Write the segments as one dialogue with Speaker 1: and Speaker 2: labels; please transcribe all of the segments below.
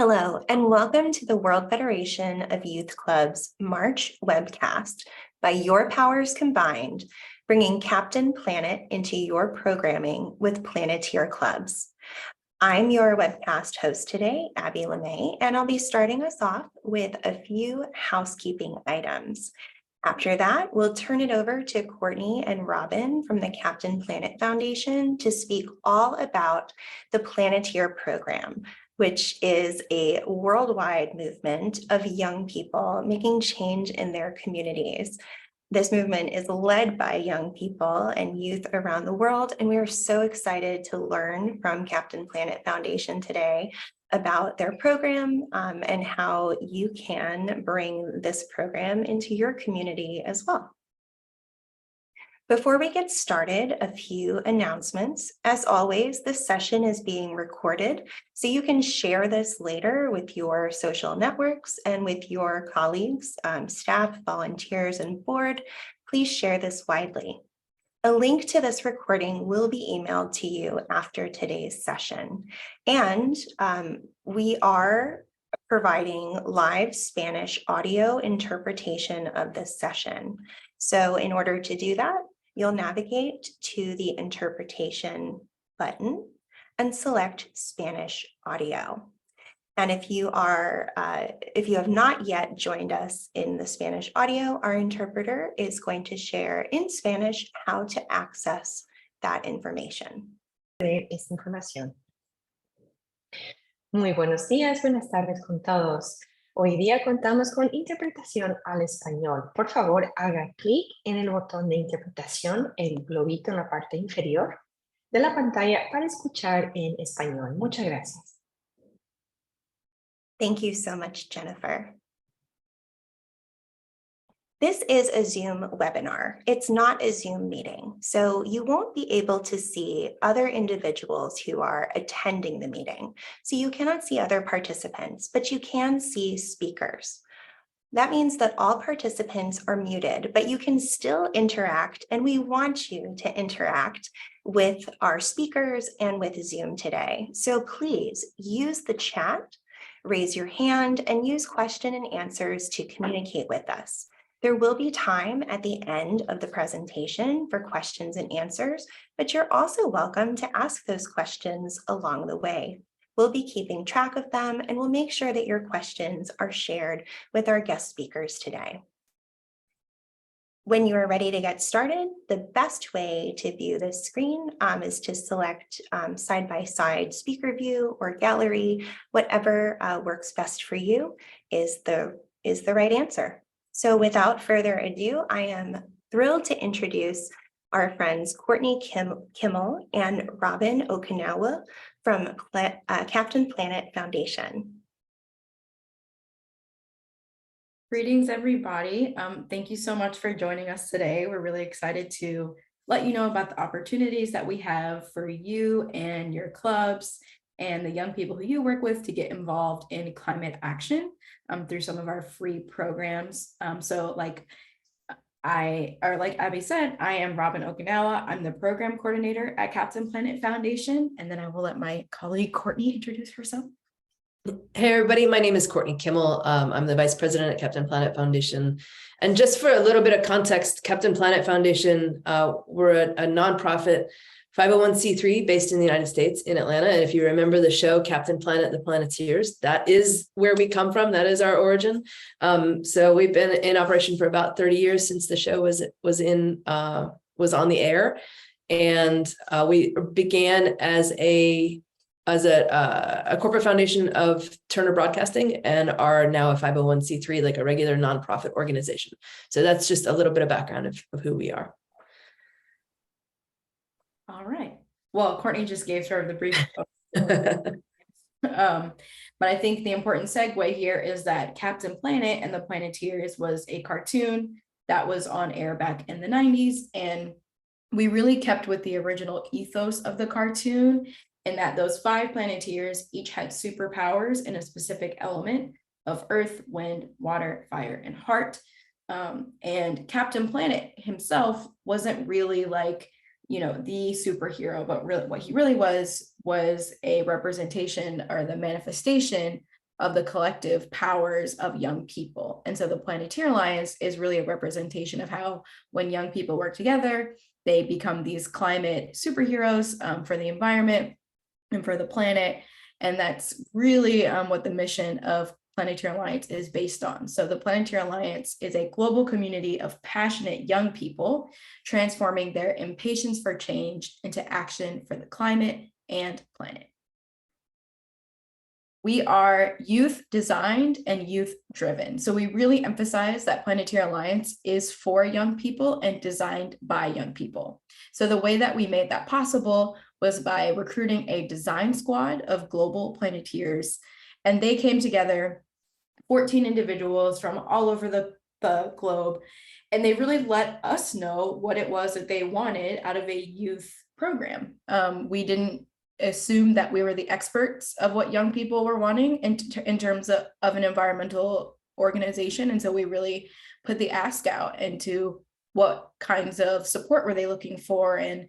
Speaker 1: Hello, and welcome to the World Federation of Youth Clubs March webcast by Your Powers Combined, bringing Captain Planet into your programming with Planeteer Clubs. I'm your webcast host today, Abby LeMay, and I'll be starting us off with a few housekeeping items. After that, we'll turn it over to Courtney and Robin from the Captain Planet Foundation to speak all about the Planeteer program, which is a worldwide movement of young people making change in their communities. This movement is led by young people and youth around the world, and we are so excited to learn from Captain Planet Foundation today about their program and how you can bring this program into your community as well. Before we get started, a few announcements. As always, this session is being recorded, so you can share this later with your social networks and with your colleagues, staff, volunteers, and board. Please share this widely. A link to this recording will be emailed to you after today's session. And we are providing live Spanish audio interpretation of this session. So in order to do that, you'll navigate to the interpretation button and select Spanish audio. And if you have not yet joined us in the Spanish audio, our interpreter is going to share in Spanish how to access that information.
Speaker 2: Esta información. Muy buenos días, buenas tardes con todos. Hoy día contamos con interpretación al español. Por favor, haga clic en el botón de interpretación, el globito en la parte inferior de la pantalla para escuchar en español. Muchas gracias.
Speaker 1: Thank you so much, Jennifer. This is a Zoom webinar. It's not a Zoom meeting, so you won't be able to see other individuals who are attending the meeting. So you cannot see other participants, but you can see speakers. That means that all participants are muted, but you can still interact, and we want you to interact with our speakers and with Zoom today. So please use the chat, raise your hand, and use question and answers to communicate with us. There will be time at the end of the presentation for questions and answers, but you're also welcome to ask those questions along the way. We'll be keeping track of them, and we'll make sure that your questions are shared with our guest speakers today. When you are ready to get started, the best way to view this screen is to select side-by-side speaker view or gallery. Whatever works best for you is the right answer. So without further ado, I am thrilled to introduce our friends Courtney Kimmel and Robin Okunwo from Captain Planet Foundation.
Speaker 3: Greetings, everybody. Thank you so much for joining us today. We're really excited to let you know about the opportunities that we have for you and your clubs and the young people who you work with to get involved in climate action through some of our free programs. Like Abby said, I am Robin Okunwo. I'm the program coordinator at Captain Planet Foundation. And then I will let my colleague Courtney introduce herself.
Speaker 4: Hey everybody, my name is Courtney Kimmel. I'm the Vice President at Captain Planet Foundation. And just for a little bit of context, Captain Planet Foundation, we're a nonprofit 501c3 based in the United States in Atlanta. And if you remember the show, Captain Planet, the Planeteers, that is where we come from. That is our origin. So we've been in operation for about 30 years since the show was on the air. And we began as a corporate foundation of Turner Broadcasting and are now a 501c3, like a regular nonprofit organization. So that's just a little bit of background of who we are.
Speaker 3: All right. Well, Courtney just gave sort of the brief. But I think the important segue here is that Captain Planet and the Planeteers was a cartoon that was on air back in the 90s. And we really kept with the original ethos of the cartoon, in that those 5 Planeteers each had superpowers in a specific element of earth, wind, water, fire, and heart. And Captain Planet himself wasn't really like, the superhero, but really what he really was a representation or the manifestation of the collective powers of young people. And so the Planeteer Alliance is really a representation of how when young people work together, they become these climate superheroes for the environment and for the planet. And that's really what the mission of Planeteer Alliance is based on. So the Planeteer Alliance is a global community of passionate young people transforming their impatience for change into action for the climate and planet. We are youth designed and youth driven. So we really emphasize that Planeteer Alliance is for young people and designed by young people. So the way that we made that possible was by recruiting a design squad of global Planeteers. And they came together, 14 individuals from all over the globe. And they really let us know what it was that they wanted out of a youth program. We didn't assume that we were the experts of what young people were wanting in terms of an environmental organization. And so we really put the ask out into what kinds of support were they looking for and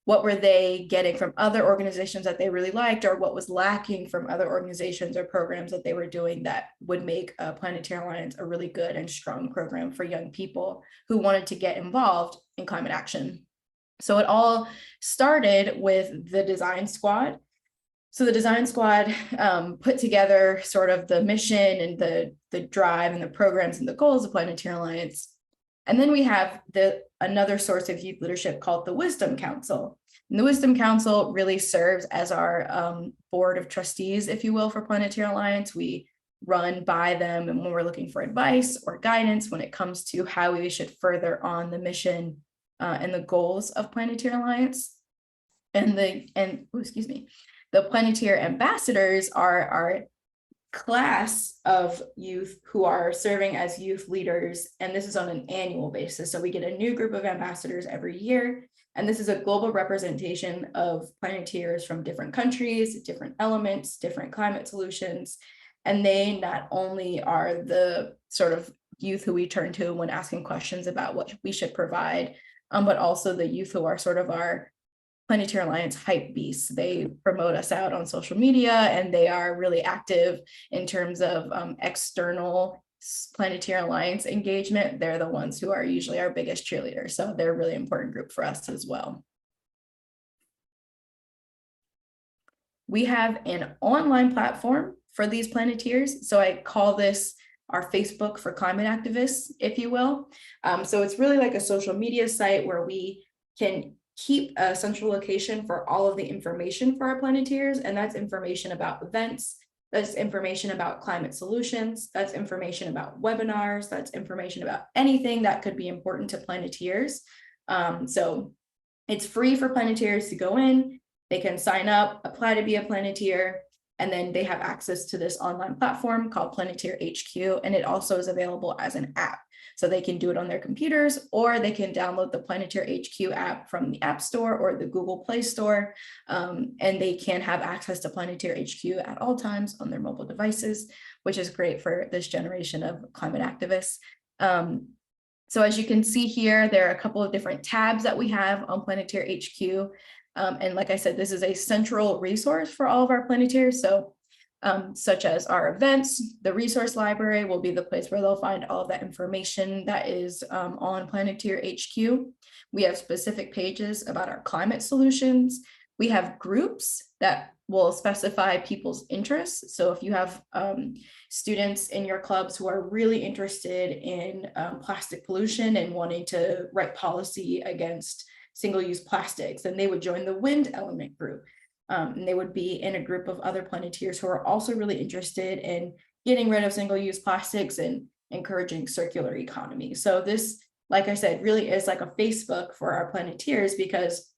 Speaker 3: what were they getting from other organizations that they really liked, or what was lacking from other organizations or programs that they were doing that would make Planeteer Alliance a really good and strong program for young people who wanted to get involved in climate action. So it all started with the design squad. So the design squad put together sort of the mission and the drive and the programs and the goals of Planeteer Alliance. And then we have another source of youth leadership called the Wisdom Council. And the Wisdom Council really serves as our board of trustees, if you will, for Planeteer Alliance. We run by them and when we're looking for advice or guidance when it comes to how we should further on the mission and the goals of Planeteer Alliance. And the Planeteer ambassadors are our class of youth who are serving as youth leaders. And this is on an annual basis. So we get a new group of ambassadors every year. And this is a global representation of Planeteers from different countries, different elements, different climate solutions. And they not only are the sort of youth who we turn to when asking questions about what we should provide, but also the youth who are sort of our Planeteer Alliance hype beasts. They promote us out on social media and they are really active in terms of external Planeteer Alliance engagement. They're the ones who are usually our biggest cheerleaders. So they're a really important group for us as well. We have an online platform for these Planeteers. So I call this our Facebook for climate activists, if you will. So it's really like a social media site where we can keep a central location for all of the information for our Planeteers. And that's information about events, that's information about climate solutions, that's information about webinars, that's information about anything that could be important to Planeteers. So it's free for Planeteers to go in, they can sign up, apply to be a Planeteer, and then they have access to this online platform called Planeteer HQ, and it also is available as an app. So they can do it on their computers, or they can download the Planeteer HQ app from the App Store or the Google Play Store, and they can have access to Planeteer HQ at all times on their mobile devices, which is great for this generation of climate activists. So as you can see here, there are a couple of different tabs that we have on Planeteer HQ. And like I said, this is a central resource for all of our Planeteers. So such as our events, the resource library will be the place where they'll find all of that information that is on Planeteer HQ. We have specific pages about our climate solutions. We have groups that will specify people's interests. So if you have students in your clubs who are really interested in plastic pollution and wanting to write policy against single-use plastics, then they would join the wind element group. And they would be in a group of other Planeteers who are also really interested in getting rid of single-use plastics and encouraging circular economy. So this, like I said, really is like a Facebook for our Planeteers because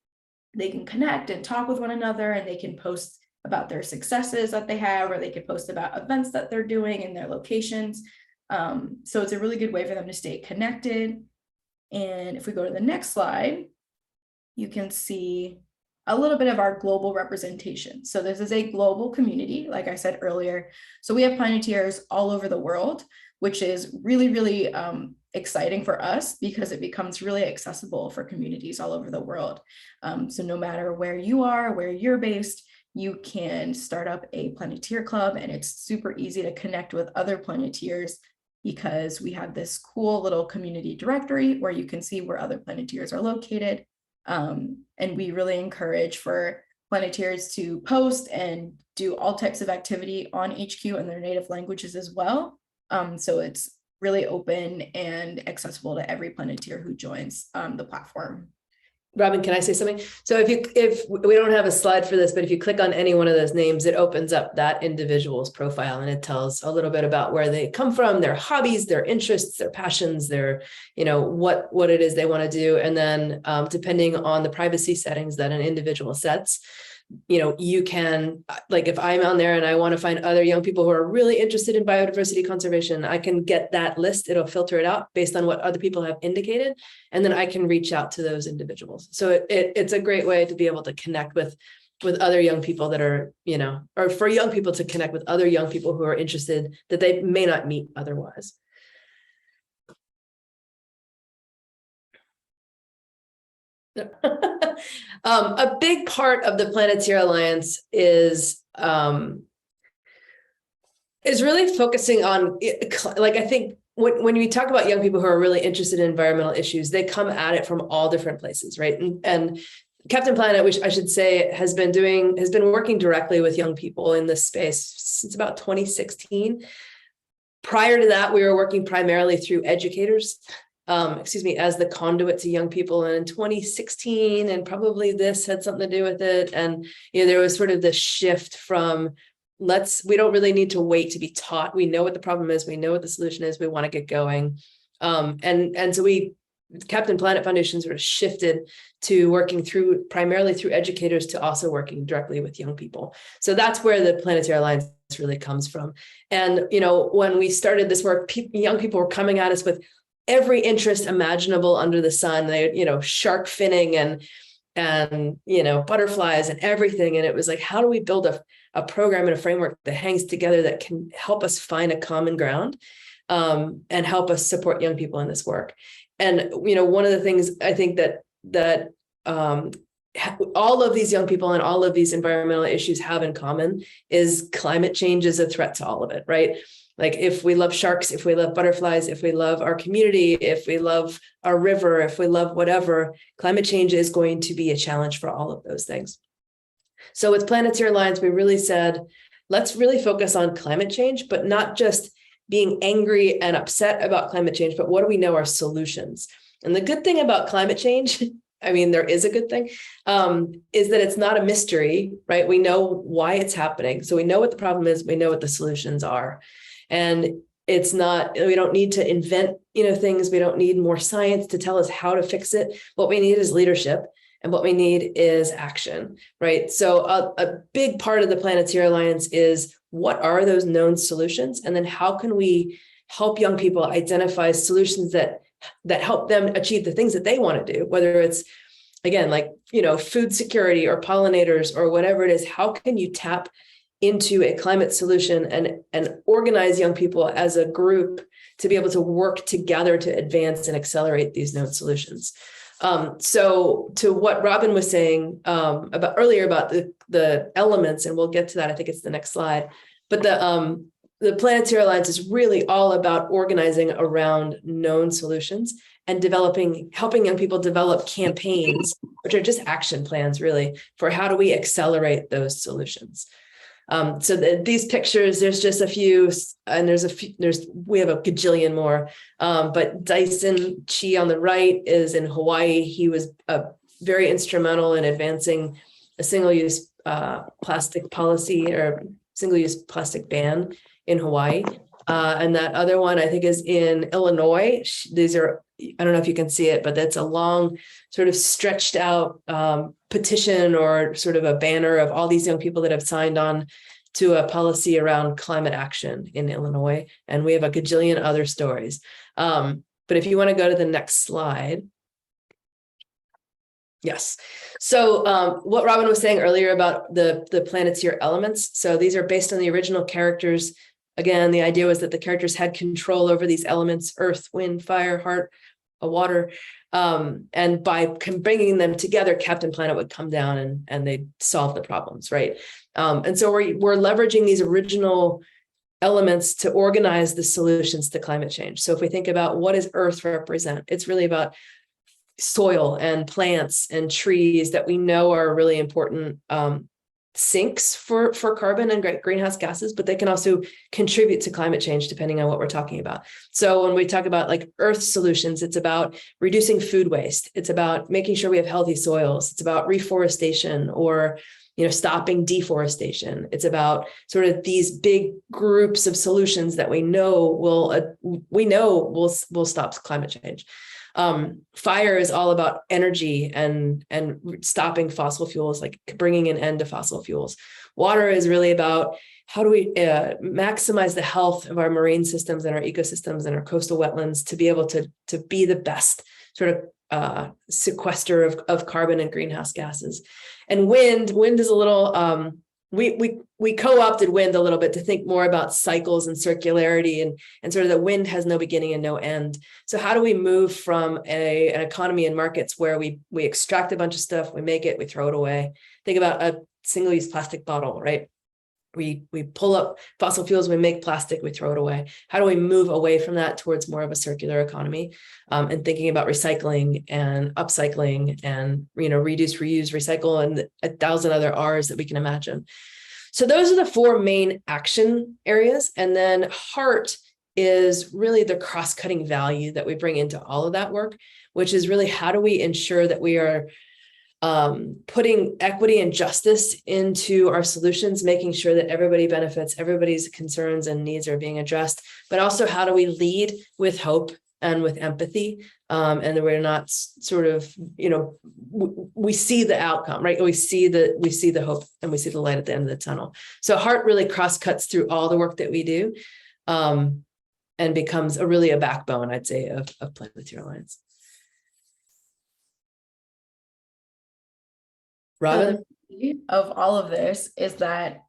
Speaker 3: they can connect and talk with one another, and they can post about their successes that they have, or they can post about events that they're doing in their locations. So it's a really good way for them to stay connected. And if we go to the next slide, you can see a little bit of our global representation. So this is a global community, like I said earlier. So we have Planeteers all over the world, which is really, really exciting for us because it becomes really accessible for communities all over the world. So no matter where you are, where you're based, you can start up a Planeteer Club, and it's super easy to connect with other Planeteers because we have this cool little community directory where you can see where other Planeteers are located. And we really encourage for Planeteers to post and do all types of activity on HQ in their native languages as well. So it's really open and accessible to every Planeteer who joins the platform.
Speaker 4: Robin, can I say something? So if we don't have a slide for this, but if you click on any one of those names, it opens up that individual's profile, and it tells a little bit about where they come from, their hobbies, their interests, their passions, their, what it is they want to do. And then depending on the privacy settings that an individual sets, you can, like, if I'm on there and I want to find other young people who are really interested in biodiversity conservation, I can get that list. It'll filter it out based on what other people have indicated. And then I can reach out to those individuals. So it's a great way to be able to connect with other young people that are, or for young people to connect with other young people who are interested that they may not meet otherwise. A big part of the Planeteer Alliance is really focusing on, like, I think when we talk about young people who are really interested in environmental issues, they come at it from all different places, right? And Captain Planet, which I should say has been working directly with young people in this space since about 2016. Prior to that, we were working primarily through educators, as the conduit to young people. And in 2016, and probably this had something to do with it. And, there was sort of this shift from we don't really need to wait to be taught. We know what the problem is. We know what the solution is. We want to get going. And so Captain Planet Foundation sort of shifted to working primarily through educators to also working directly with young people. So that's where the Planeteer Alliance really comes from. And, when we started this work, young people were coming at us with every interest imaginable under the sun. They, shark finning and butterflies and everything. And it was like, how do we build a program and a framework that hangs together that can help us find a common ground and help us support young people in this work? And, one of the things I think that all of these young people and all of these environmental issues have in common is climate change is a threat to all of it, right? Like, if we love sharks, if we love butterflies, if we love our community, if we love our river, if we love whatever, climate change is going to be a challenge for all of those things. So with Planeteer Alliance, we really said, let's really focus on climate change, but not just being angry and upset about climate change, but what do we know are solutions? And the good thing about climate change, I mean, there is a good thing, is that it's not a mystery, right? We know why it's happening. So we know what the problem is. We know what the solutions are. And it's not, we don't need to invent, things. We don't need more science to tell us how to fix it. What we need is leadership, and what we need is action, right? So a big part of the Planeteer Alliance is, what are those known solutions? And then how can we help young people identify solutions that help them achieve the things that they want to do, whether it's, again, like, food security or pollinators or whatever it is. How can you tap into a climate solution and organize young people as a group to be able to work together to advance and accelerate these known solutions? So to what Robin was saying earlier about the elements, and we'll get to that, I think it's the next slide, but the Planeteer Alliance is really all about organizing around known solutions and helping young people develop campaigns, which are just action plans, really, for how do we accelerate those solutions. So these pictures, there's just a few, and we have a gajillion more, but Dyson Chi on the right is in Hawaii. He was very instrumental in advancing a single-use plastic policy or single-use plastic ban in Hawaii. And that other one, I think, is in Illinois. These are, I don't know if you can see it, but that's a long sort of stretched out petition or sort of a banner of all these young people that have signed on to a policy around climate action in Illinois. And we have a gajillion other stories. But if you want to go to the next slide. Yes. So what Robin was saying earlier about the Planeteer elements. So these are based on the original characters. Again, the idea was that the characters had control over these elements: earth, wind, fire, water. And by bringing them together, Captain Planet would come down and they'd solve the problems, right? And so we're leveraging these original elements to organize the solutions to climate change. So if we think about what does Earth represent, it's really about soil and plants and trees that we know are really important sinks for carbon and greenhouse gases, but they can also contribute to climate change depending on what we're talking about. So when we talk about like Earth solutions, it's about reducing food waste. It's about making sure we have healthy soils. It's about reforestation or stopping deforestation. It's about sort of these big groups of solutions that we know will stop climate change. Fire is all about energy and stopping fossil fuels, like bringing an end to fossil fuels. Water is really about how do we maximize the health of our marine systems and our ecosystems and our coastal wetlands to be able to be the best sort of sequester of carbon and greenhouse gases. And wind is a little, we co-opted wind a little bit to think more about cycles and circularity and sort of that wind has no beginning and no end. So how do we move from an economy and markets where we extract a bunch of stuff, we make it, we throw it away. Think about a single-use plastic bottle, right? We pull up fossil fuels, we make plastic, we throw it away. How do we move away from that towards more of a circular economy and thinking about recycling and upcycling and reduce, reuse, recycle, and 1,000 other R's that we can imagine. So those are the 4 main action areas. And then heart is really the cross-cutting value that we bring into all of that work, which is really how do we ensure that we are putting equity and justice into our solutions, making sure that everybody benefits, everybody's concerns and needs are being addressed, but also how do we lead with hope and with empathy, and that we're not sort of, we see the outcome, right? We see the hope and we see the light at the end of the tunnel. So heart really cross-cuts through all the work that we do, and becomes really a backbone, I'd say, of Planeteer Alliance. Robin?
Speaker 3: Of all of this is that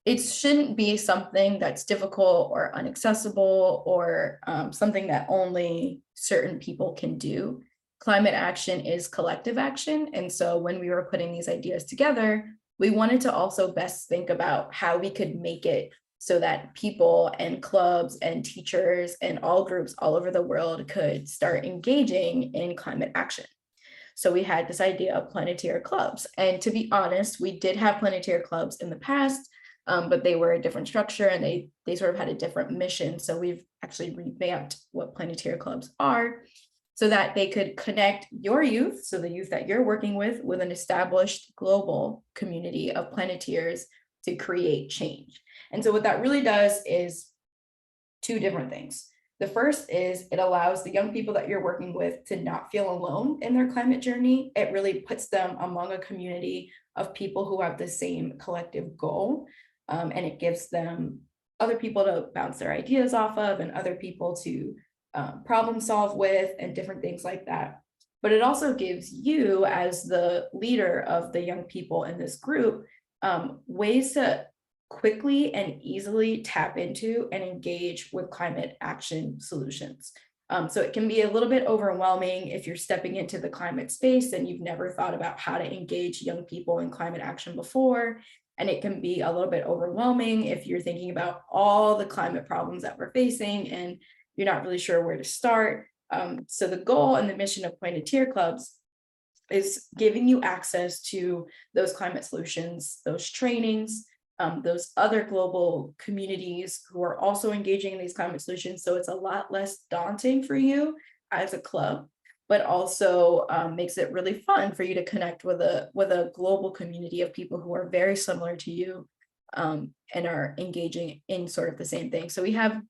Speaker 3: it shouldn't be something that's difficult or inaccessible or something that only certain people can do. Climate action is collective action. And so when we were putting these ideas together, we wanted to also best think about how we could make it so that people and clubs and teachers and all groups all over the world could start engaging in climate action. So we had this idea of Planeteer Clubs. And to be honest, we did have Planeteer Clubs in the past, but they were a different structure and they sort of had a different mission. So we've actually revamped what Planeteer Clubs are so that they could connect your youth, so the youth that you're working with an established global community of Planeteers to create change. And so what that really does is 2 different things. The first is it allows the young people that you're working with to not feel alone in their climate journey. It really puts them among a community of people who have the same collective goal. And it gives them other people to bounce their ideas off of and other people to problem solve with and different things like that. But it also gives you, as the leader of the young people in this group, ways to quickly and easily tap into and engage with climate action solutions. So it can be a little bit overwhelming if you're stepping into the climate space and you've never thought about how to engage young people in climate action before. And it can be a little bit overwhelming if you're thinking about all the climate problems that we're facing and you're not really sure where to start. So the goal and the mission of Planeteer Clubs is giving you access to those climate solutions, those trainings, those other global communities who are also engaging in these climate solutions. So it's a lot less daunting for you as a club, but also makes it really fun for you to connect with a global community of people who are very similar to you and are engaging in sort of the same thing. So we have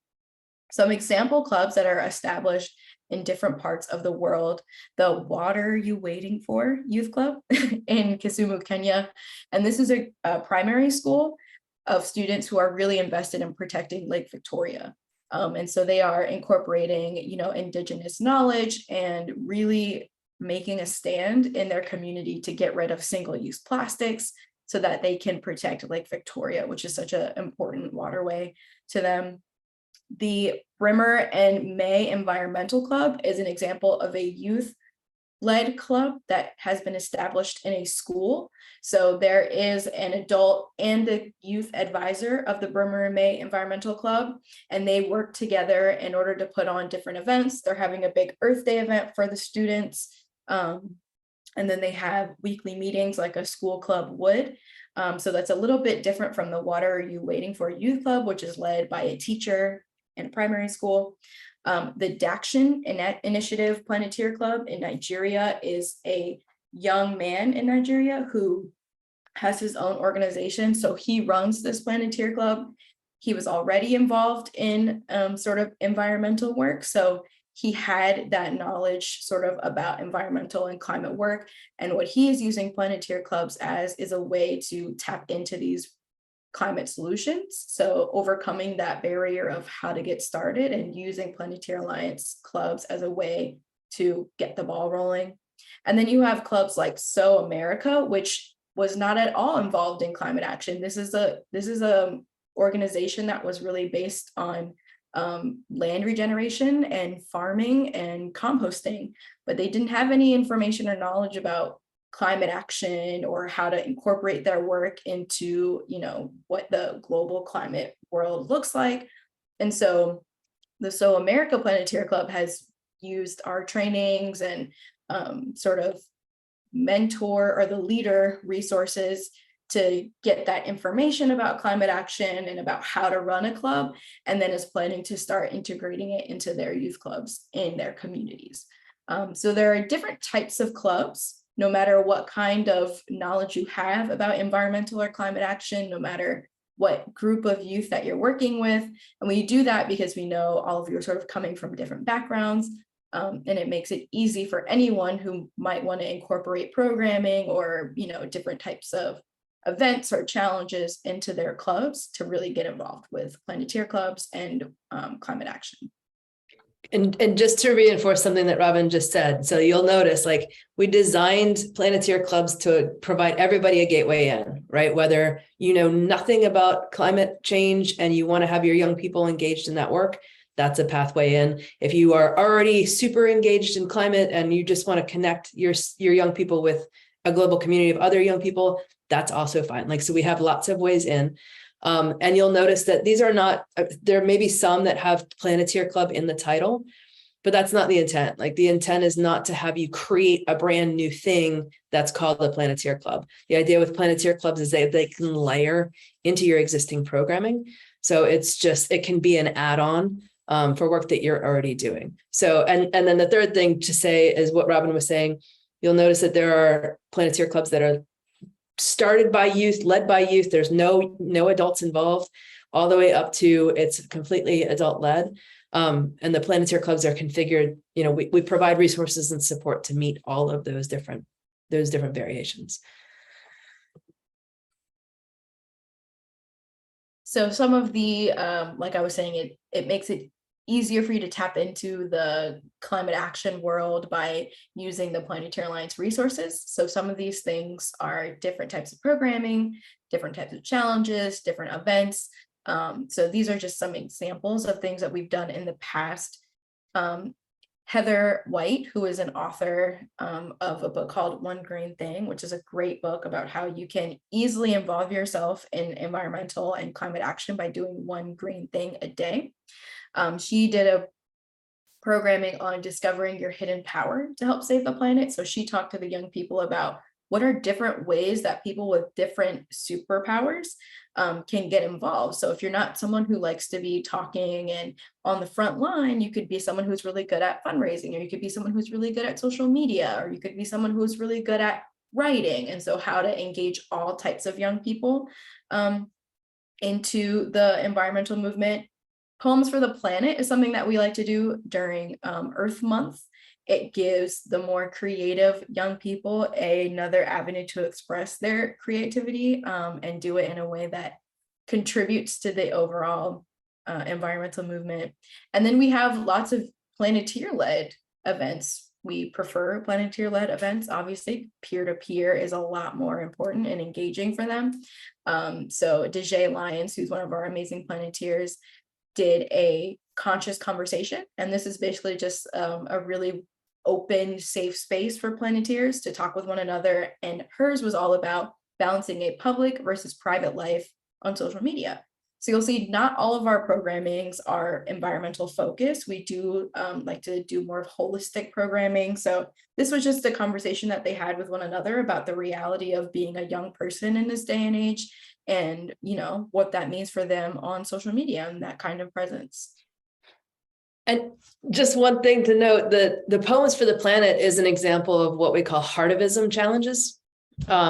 Speaker 3: some example clubs that are established in different parts of the world. The What Are You Waiting For Youth Club in Kisumu, Kenya. And this is a primary school of students who are really invested in protecting Lake Victoria. And so they are incorporating, Indigenous knowledge and really making a stand in their community to get rid of single-use plastics so that they can protect Lake Victoria, which is such an important waterway to them. The Brimmer and May Environmental Club is an example of a youth-led club that has been established in a school. So there is an adult and a youth advisor of the Brimmer and May Environmental Club, and they work together in order to put on different events. They're having a big Earth Day event for the students. And then they have weekly meetings like a school club would. So that's a little bit different from the Water Are You Waiting For Youth Club, which is led by a teacher in a primary school. The Dakshin Initiative Planeteer Club in Nigeria is a young man in Nigeria who has his own organization. So he runs this Planeteer Club. He was already involved in sort of environmental work. So he had that knowledge sort of about environmental and climate work. And what he is using Planeteer Clubs as is a way to tap into these climate solutions. So overcoming that barrier of how to get started and using Planeteer Alliance clubs as a way to get the ball rolling. And then you have clubs like So America, which was not at all involved in climate action. This is a organization that was really based on land regeneration and farming and composting, but they didn't have any information or knowledge about climate action or how to incorporate their work into, you know, what the global climate world looks like. And so the So America Planeteer Club has used our trainings and sort of mentor or the leader resources to get that information about climate action and about how to run a club, and then is planning to start integrating it into their youth clubs in their communities. So there are different types of clubs, no matter what kind of knowledge you have about environmental or climate action, no matter what group of youth that you're working with. And we do that because we know all of you are sort of coming from different backgrounds. And it makes it easy for anyone who might want to incorporate programming or, you know, different types of events or challenges into their clubs to really get involved with Planeteer Clubs and climate action.
Speaker 4: And just to reinforce something that Robin just said, so you'll notice, like, we designed Planeteer Clubs to provide everybody a gateway in, right? Whether you know nothing about climate change and you want to have your young people engaged in that work, that's a pathway in. If you are already super engaged in climate and you just want to connect your young people with a global community of other young people, that's also fine. Like, so we have lots of ways in. And you'll notice that these are not, there may be some that have Planeteer Club in the title, but that's not the intent. Like, the intent is not to have you create a brand new thing that's called the Planeteer Club. The idea with Planeteer Clubs is that they can layer into your existing programming. So it's just, it can be an add-on for work that you're already doing. So, and then the third thing to say is what Robin was saying. You'll notice that there are Planeteer Clubs that are started by youth, led by youth. There's no adults involved, all the way up to it's completely adult led. And the Planeteer Clubs are configured, you know, we provide resources and support to meet all of those different variations.
Speaker 3: So some of the, like I was saying, it makes it easier for you to tap into the climate action world by using the Planeteer Alliance resources. So some of these things are different types of programming, different types of challenges, different events. So these are just some examples of things that we've done in the past. Heather White, who is an author of a book called One Green Thing, which is a great book about how you can easily involve yourself in environmental and climate action by doing one green thing a day. She did a programming on discovering your hidden power to help save the planet. So she talked to the young people about what are different ways that people with different superpowers can get involved. So if you're not someone who likes to be talking and on the front line, you could be someone who's really good at fundraising, or you could be someone who's really good at social media, or you could be someone who's really good at writing. And so how to engage all types of young people into the environmental movement. Poems for the Planet is something that we like to do during Earth Month. It gives the more creative young people another avenue to express their creativity and do it in a way that contributes to the overall environmental movement. And then we have lots of Planeteer-led events. We prefer Planeteer-led events. Obviously, peer-to-peer is a lot more important and engaging for them. So DJ Lyons, who's one of our amazing Planeteers, did a conscious conversation. And this is basically just a really open, safe space for Planeteers to talk with one another. And hers was all about balancing a public versus private life on social media. So you'll see not all of our programmings are environmental focused. We do like to do more holistic programming. So this was just a conversation that they had with one another about the reality of being a young person in this day and age, and what that means for them on social media and that kind of presence.
Speaker 4: And just one thing to note, the Poems for the Planet is an example of what we call heartivism challenges,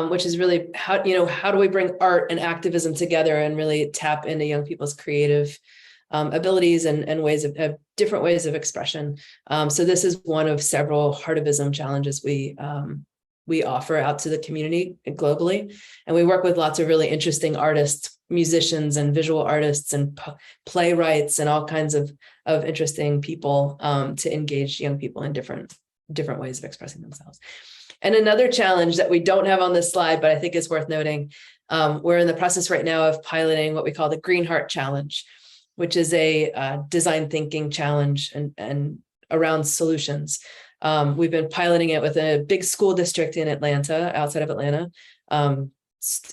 Speaker 4: which is really how do we bring art and activism together and really tap into young people's creative abilities and ways of different ways of expression. So this is one of several heartivism challenges we offer out to the community globally. And we work with lots of really interesting artists, musicians and visual artists and playwrights and all kinds of interesting people to engage young people in different ways of expressing themselves. And another challenge that we don't have on this slide, but I think is worth noting, we're in the process right now of piloting what we call the Green Heart Challenge, which is a design thinking challenge and around solutions. We've been piloting it with a big school district in Atlanta, outside of Atlanta,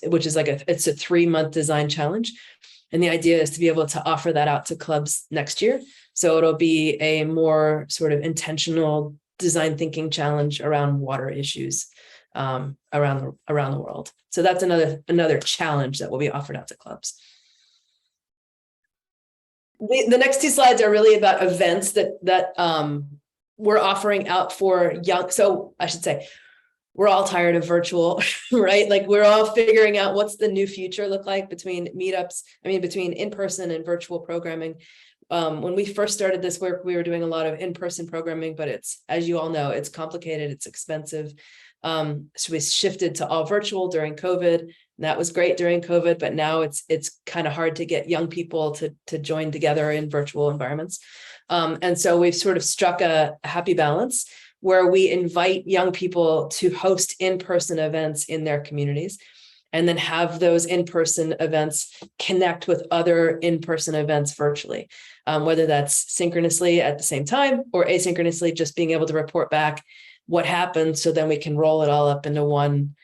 Speaker 4: which is it's a 3-month design challenge. And the idea is to be able to offer that out to clubs next year. So it'll be a more sort of intentional design thinking challenge around water issues around the world. So that's another challenge that will be offered out to clubs. The next 2 slides are really about events that we're offering out for young. So I should say, we're all tired of virtual, right? Like we're all figuring out what's the new future look like between meetups, between in-person and virtual programming. When we first started this work, we were doing a lot of in-person programming, but it's, as you all know, it's complicated, it's expensive. So we shifted to all virtual during COVID. And that was great during COVID, but now it's kind of hard to get young people to join together in virtual environments. And so we've sort of struck a happy balance where we invite young people to host in-person events in their communities, and then have those in-person events connect with other in-person events virtually, whether that's synchronously at the same time or asynchronously, just being able to report back what happened, so then we can roll it all up into one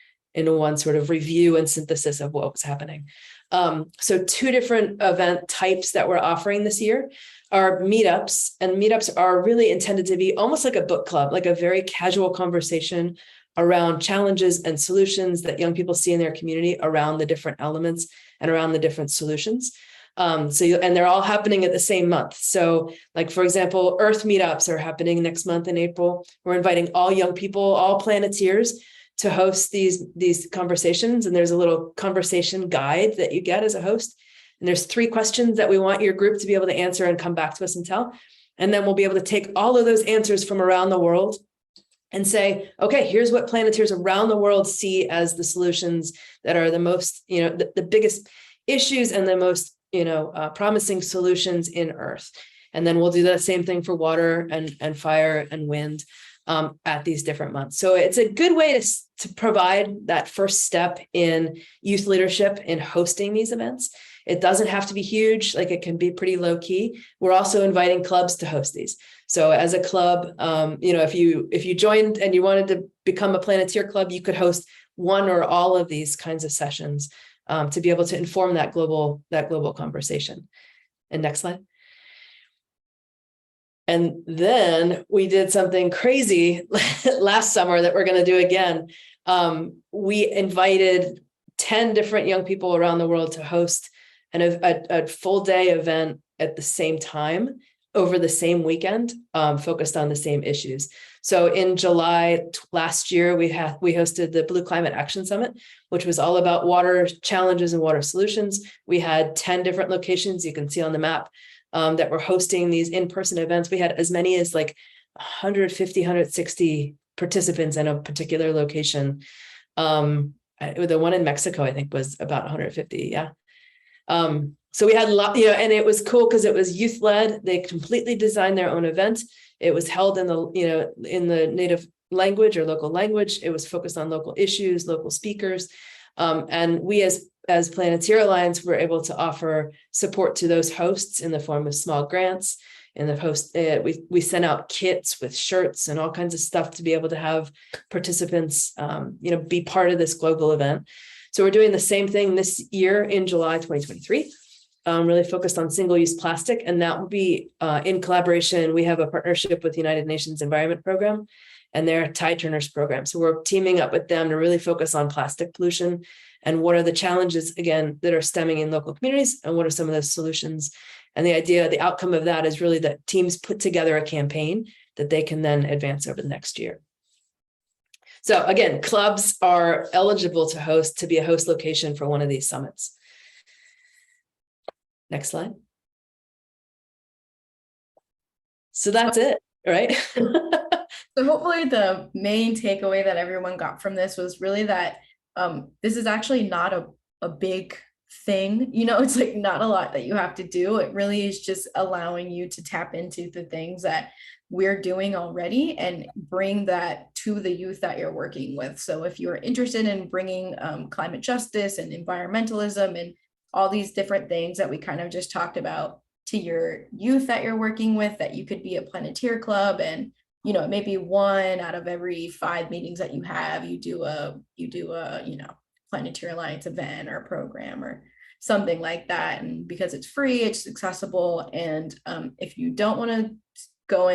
Speaker 4: sort of review and synthesis of what was happening. So 2 different event types that we're offering this year are meetups, and meetups are really intended to be almost like a book club, like a very casual conversation around challenges and solutions that young people see in their community around the different elements and around the different solutions. And they're all happening at the same month. So like, for example, Earth meetups are happening next month in April. We're inviting all young people, all Planeteers, to host these conversations. And there's a little conversation guide that you get as a host. And there's 3 questions that we want your group to be able to answer and come back to us and tell. And then we'll be able to take all of those answers from around the world and say, okay, here's what Planeteers around the world see as the solutions that are the most, the biggest issues and the most, promising solutions in Earth. And then we'll do the same thing for water and fire and wind at these different months. So it's a good way to provide that first step in youth leadership in hosting these events. It doesn't have to be huge, like it can be pretty low key. We're also inviting clubs to host these. So as a club, if you joined and you wanted to become a Planeteer club, you could host one or all of these kinds of sessions to be able to inform that global conversation. And next slide. And then we did something crazy last summer that we're going to do again. We invited 10 different young people around the world to host a full day event at the same time over the same weekend, focused on the same issues. So in July last year, we hosted the Blue Climate Action Summit, which was all about water challenges and water solutions. We had 10 different locations you can see on the map that were hosting these in-person events. We had as many as like 150, 160 participants in a particular location. The one in Mexico, I think, was about 150. Yeah. So we had a lot, and it was cool because it was youth led. They completely designed their own event. It was held in the native language or local language. It was focused on local issues, local speakers. And we as as Planeteer Alliance, we're able to offer support to those hosts in the form of small grants. And the host, we send out kits with shirts and all kinds of stuff to be able to have participants, be part of this global event. So we're doing the same thing this year in July 2023, really focused on single-use plastic, and that will be in collaboration. We have a partnership with the United Nations Environment Program and their Tide Turners program. So we're teaming up with them to really focus on plastic pollution and what are the challenges, again, that are stemming in local communities and what are some of those solutions. And the outcome of that is really that teams put together a campaign that they can then advance over the next year. So again, clubs are eligible to be a host location for one of these summits. Next slide. So that's it, right?
Speaker 3: So hopefully the main takeaway that everyone got from this was really that this is actually not a big thing. It's like not a lot that you have to do. It really is just allowing you to tap into the things that we're doing already and bring that to the youth that you're working with. So if you're interested in bringing climate justice and environmentalism and all these different things that we kind of just talked about to your youth that you're working with, that you could be a Planeteer Club, and maybe 1 out of every 5 meetings that you have, you do a Planeteer Alliance event or program or something like that. And because it's free, it's accessible. And if you don't want to go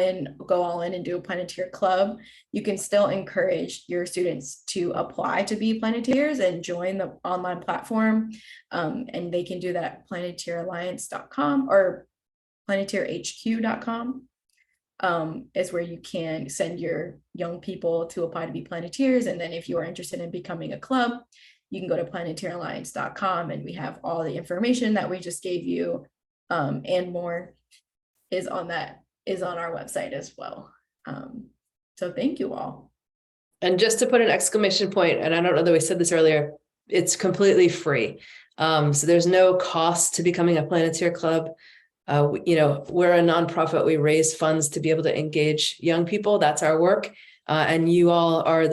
Speaker 3: all in and do a Planeteer Club, you can still encourage your students to apply to be Planeteers and join the online platform. And they can do that at planeteeralliance.com or planeteerhq.com. Is where you can send your young people to apply to be Planeteers. And then if you are interested in becoming a club, you can go to planeteeralliance.com, and we have all the information that we just gave you, and more is on our website as well. So thank you all.
Speaker 4: And just to put an exclamation point, and I don't know that we said this earlier, it's completely free. So there's no cost to becoming a Planeteer Club. We're a nonprofit. We raise funds to be able to engage young people. That's our work. And you all are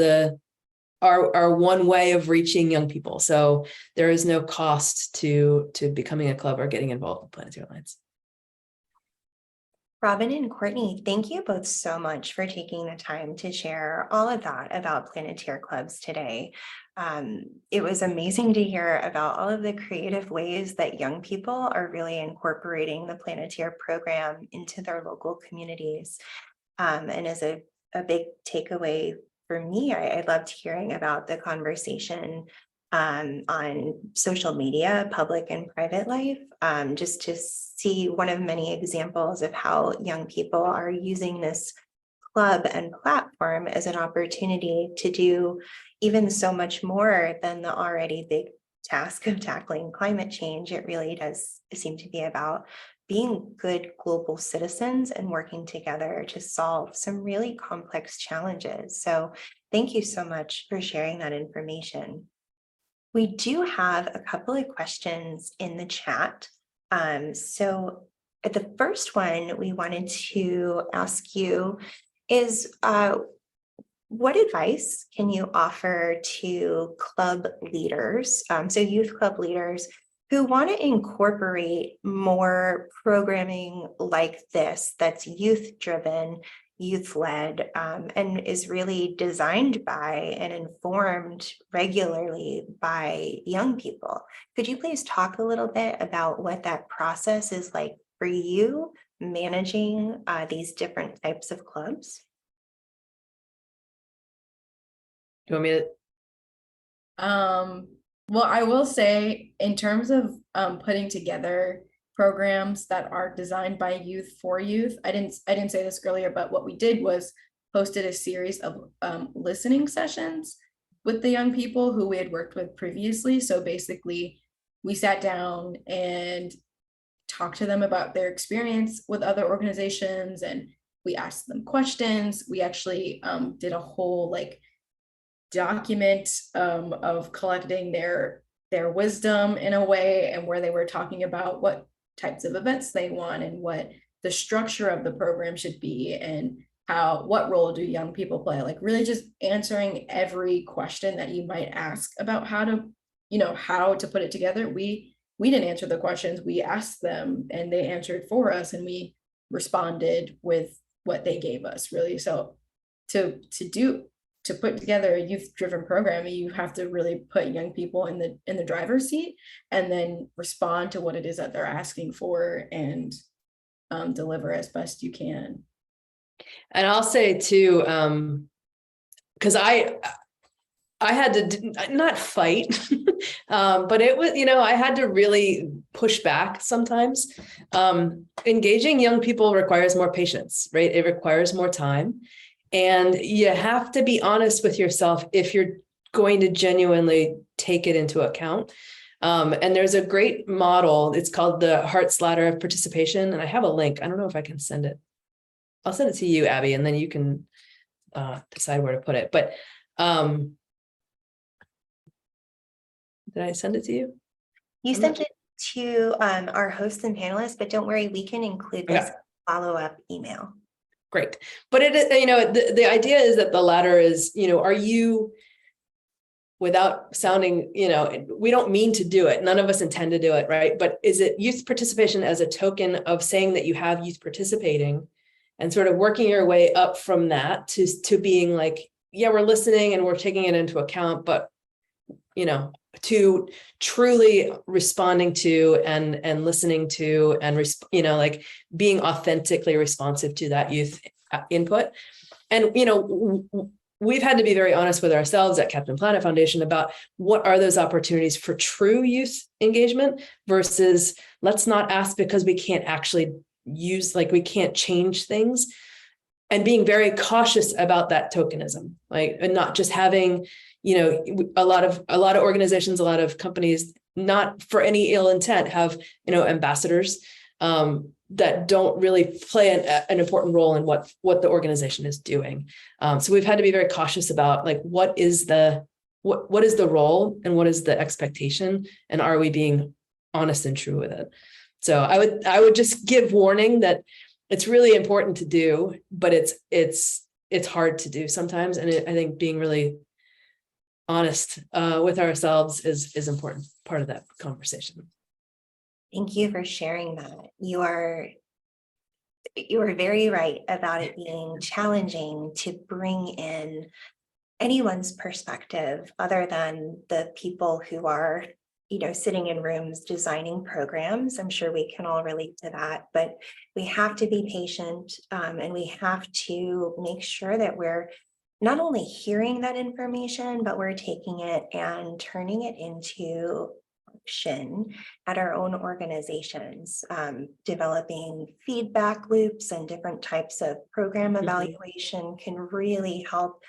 Speaker 4: our one way of reaching young people. So there is no cost to becoming a club or getting involved in Planeteer Alliance.
Speaker 1: Robin and Courtney, thank you both so much for taking the time to share all of that about Planeteer Clubs today. It was amazing to hear about all of the creative ways that young people are really incorporating the Planeteer program into their local communities. And as a big takeaway for me, I loved hearing about the conversation on social media, public and private life, just to see one of many examples of how young people are using this club and platform as an opportunity to do even so much more than the already big task of tackling climate change. It really does seem to be about being good global citizens and working together to solve some really complex challenges. So thank you so much for sharing that information. We do have a couple of questions in the chat. So the first one we wanted to ask you is, what advice can you offer to club leaders, so youth club leaders, who want to incorporate more programming like this that's youth-driven, youth-led, and is really designed by and informed regularly by young people? Could you please talk a little bit about what that process is like for you managing these different types of clubs?
Speaker 4: Do you want me to?
Speaker 3: Well, I will say, in terms of putting together programs that are designed by youth for youth, I didn't say this earlier, but what we did was hosted a series of listening sessions with the young people who we had worked with previously. So basically, we sat down and talked to them about their experience with other organizations, and we asked them questions. We actually did a whole document of collecting their wisdom in a way, and where they were talking about what types of events they want and what the structure of the program should be, and what role do young people play, really just answering every question that you might ask about how to how to put it together. We didn't answer the questions. We asked them and they answered for us, and we responded with what they gave us, really. So to put together a youth-driven program, you have to really put young people in the driver's seat and then respond to what it is that they're asking for and deliver as best you can.
Speaker 4: And I'll say too, because I had to not fight, but it was, I had to really push back sometimes. Engaging young people requires more patience, right? It requires more time. And you have to be honest with yourself if you're going to genuinely take it into account. And there's a great model. It's called the Hart's Ladder of Participation. And I have a link. I don't know if I can send it. I'll send it to you, Abby, and then you can decide where to put it. But did I send it to you?
Speaker 1: You sent it to our hosts and panelists, but don't worry, we can include this follow-up email.
Speaker 4: Great. But it is, the idea is that the ladder is, are you, without sounding, we don't mean to do it. None of us intend to do it, right? But is it youth participation as a token of saying that you have youth participating and sort of working your way up from that to being like, yeah, we're listening and we're taking it into account, but, to truly responding to and listening to and, like being authentically responsive to that youth input. And, we've had to be very honest with ourselves at Captain Planet Foundation about what are those opportunities for true youth engagement versus let's not ask because we can't actually we can't change things, and being very cautious about that tokenism, and not just having, a lot of organizations, a lot of companies, not for any ill intent, have, ambassadors that don't really play an important role in what the organization is doing. So we've had to be very cautious about what is the role and what is the expectation, and are we being honest and true with it? So I would just give warning that it's really important to do, but it's hard to do sometimes. And I think being really honest with ourselves is important part of that conversation.
Speaker 1: Thank you for sharing that. You are very right about it being challenging to bring in anyone's perspective other than the people who are, sitting in rooms designing programs. I'm sure we can all relate to that, but we have to be patient, and we have to make sure that we're not only hearing that information, but we're taking it and turning it into action at our own organizations, developing feedback loops and different types of program evaluation can really help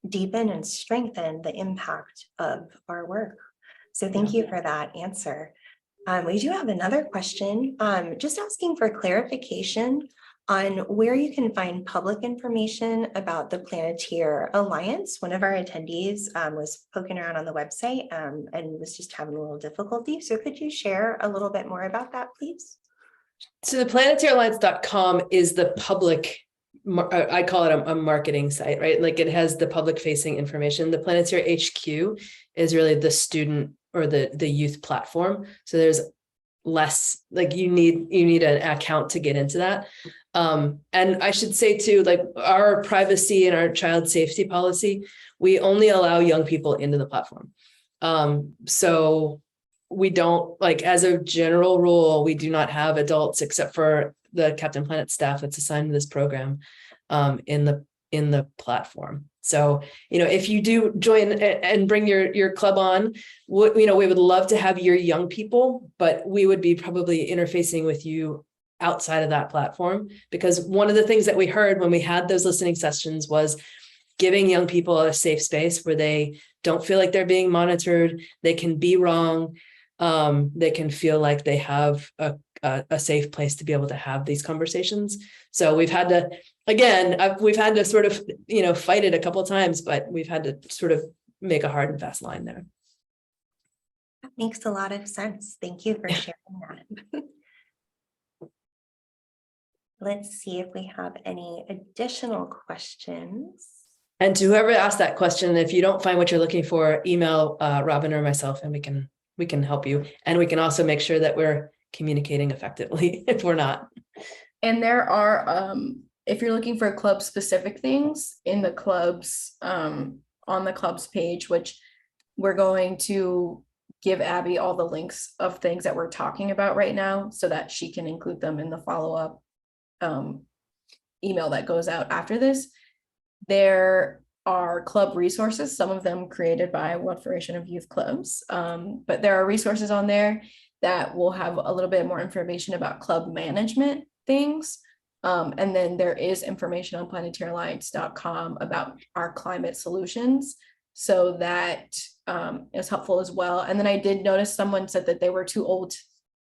Speaker 1: deepen and strengthen the impact of our work. So thank you for that answer. We do have another question, just asking for clarification on where you can find public information about the Planeteer Alliance. One of our attendees was poking around on the website and was just having a little difficulty. So could you share a little bit more about that, please?
Speaker 4: So the planeteeralliance.com is the public, I call it a marketing site, right? Like it has the public facing information. The Planeteer HQ is really the student or the youth platform. So there's less, you need an account to get into that. And I should say too, our privacy and our child safety policy, we only allow young people into the platform. So we don't, as a general rule, we do not have adults except for the Captain Planet staff that's assigned to this program in the platform. So, if you do join and bring your club on, we would love to have your young people, but we would be probably interfacing with you outside of that platform, because one of the things that we heard when we had those listening sessions was giving young people a safe space where they don't feel like they're being monitored. They can be wrong. They can feel like they have a safe place to be able to have these conversations. So we've had to, we've had to sort of, fight it a couple of times, but we've had to sort of make a hard and fast line there.
Speaker 1: That makes a lot of sense. Thank you for sharing that. Let's see if we have any additional questions.
Speaker 4: And to whoever asked that question, if you don't find what you're looking for, email Robin or myself, and we can help you. And we can also make sure that we're communicating effectively if we're not.
Speaker 3: And there are, if you're looking for club specific things in the clubs, on the clubs page, which we're going to give Abby all the links of things that we're talking about right now so that she can include them in the follow-up email that goes out after this. There are club resources, some of them created by World Federation of Youth Clubs, but there are resources on there that will have a little bit more information about club management things. And then there is information on planeteeralliance.com about our climate solutions. So that is helpful as well. And then I did notice someone said that they were too old.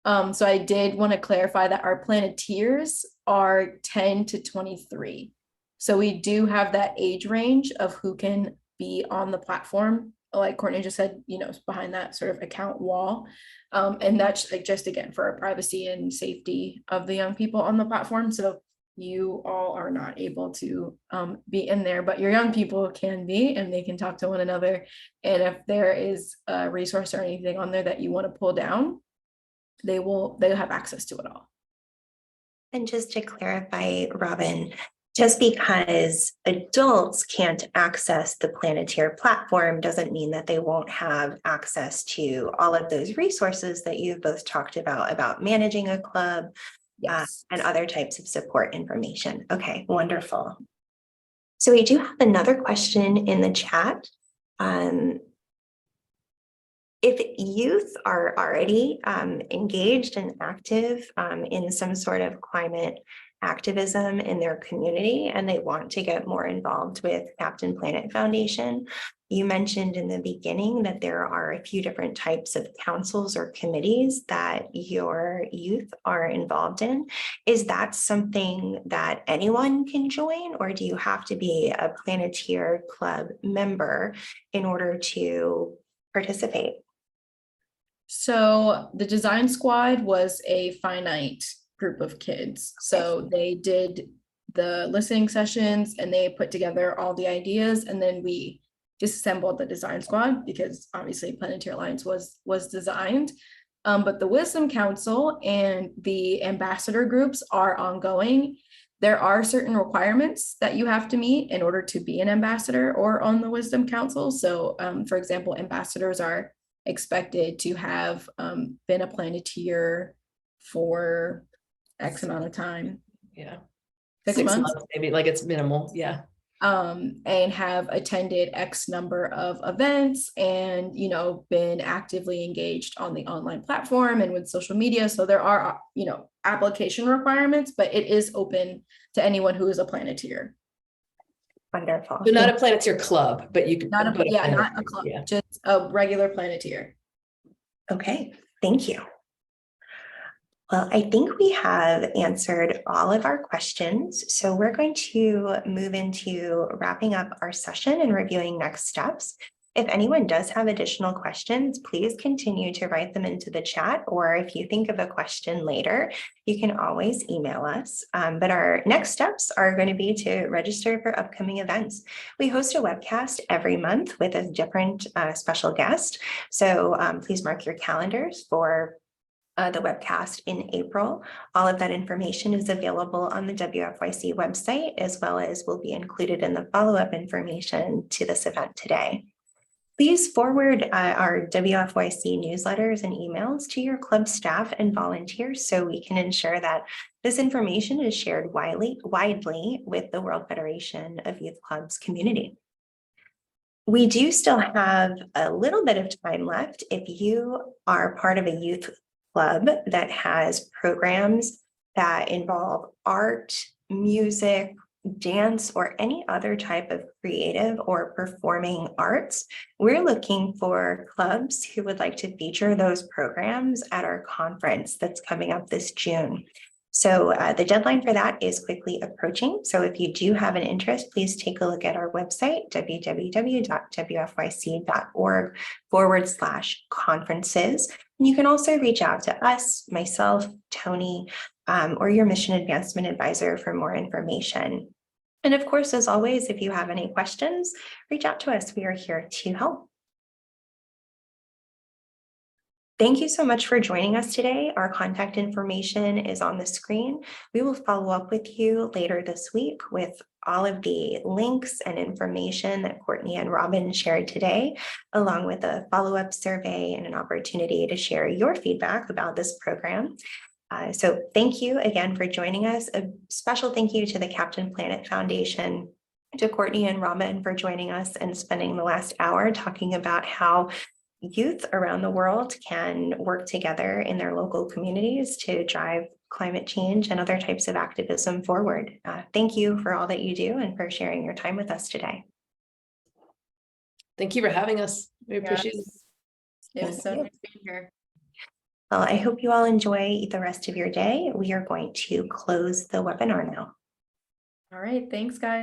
Speaker 3: So I did want to clarify that our Planeteers are 10 to 23. So we do have that age range of who can be on the platform. Like Courtney just said, you know, behind that sort of account wall. And that's like just again for our privacy and safety of the young people on the platform. So you all are not able to be in there, but your young people can be, and they can talk to one another. And if there is a resource or anything on there that you want to pull down, they'll have access to it all.
Speaker 1: And just to clarify, Robin, just because adults can't access the Planeteer platform doesn't mean that they won't have access to all of those resources that you've both talked about managing a club,
Speaker 3: Yes.
Speaker 1: and other types of support information. Okay, wonderful. So we do have another question in the chat. If youth are already engaged and active in some sort of climate activism in their community and they want to get more involved with Captain Planet Foundation, you mentioned in the beginning that there are a few different types of councils or committees that your youth are involved in. Is that something that anyone can join, or do you have to be a Planeteer Club member in order to participate?
Speaker 3: So the design squad was a finite group of kids. So they did the listening sessions and they put together all the ideas, and then we disassembled the design squad because obviously Planeteer Alliance was designed. But the Wisdom Council and the ambassador groups are ongoing. There are certain requirements that you have to meet in order to be an ambassador or on the Wisdom Council. So for example, ambassadors are expected to have been a Planeteer for X amount of time.
Speaker 4: Yeah.
Speaker 3: 6 months
Speaker 4: maybe, like it's minimal. Yeah.
Speaker 3: And have attended X number of events and, you know, been actively engaged on the online platform and with social media. So there are, you know, application requirements, but it is open to anyone who is a Planeteer.
Speaker 1: Wonderful.
Speaker 4: So not a Planeteer club, but you could.
Speaker 3: Not a
Speaker 4: Planeteer,
Speaker 3: club,
Speaker 4: yeah.
Speaker 3: just a regular Planeteer.
Speaker 1: Okay, thank you. Well, I think we have answered all of our questions. So we're going to move into wrapping up our session and reviewing next steps. If anyone does have additional questions, please continue to write them into the chat, or if you think of a question later, you can always email us. But our next steps are going to be to register for upcoming events. We host a webcast every month with a different special guest. So please mark your calendars for the webcast in April. All of that information is available on the WFYC website, as well as will be included in the follow-up information to this event today. Please forward our WFYC newsletters and emails to your club staff and volunteers so we can ensure that this information is shared widely with the World Federation of Youth Clubs community. We do still have a little bit of time left. If you are part of a youth club that has programs that involve art, music, dance, or any other type of creative or performing arts, we're looking for clubs who would like to feature those programs at our conference that's coming up this June. So the deadline for that is quickly approaching. So if you do have an interest, please take a look at our website, www.wfyc.org/conferences. And you can also reach out to us, myself, Tony, or your mission advancement advisor for more information. And of course, as always, if you have any questions, reach out to us. We are here to help. Thank you so much for joining us today. Our contact information is on the screen. We will follow up with you later this week with all of the links and information that Courtney and Robin shared today, along with a follow-up survey and an opportunity to share your feedback about this program. So thank you again for joining us. A special thank you to the Captain Planet Foundation, to Courtney and Robin for joining us and spending the last hour talking about how youth around the world can work together in their local communities to drive climate change and other types of activism forward. Thank you for all that you do and for sharing your time with us today.
Speaker 4: Thank you for having us. We appreciate it.
Speaker 3: It was so nice being here.
Speaker 1: Well, I hope you all enjoy the rest of your day. We are going to close the webinar now.
Speaker 3: All right, thanks, guys.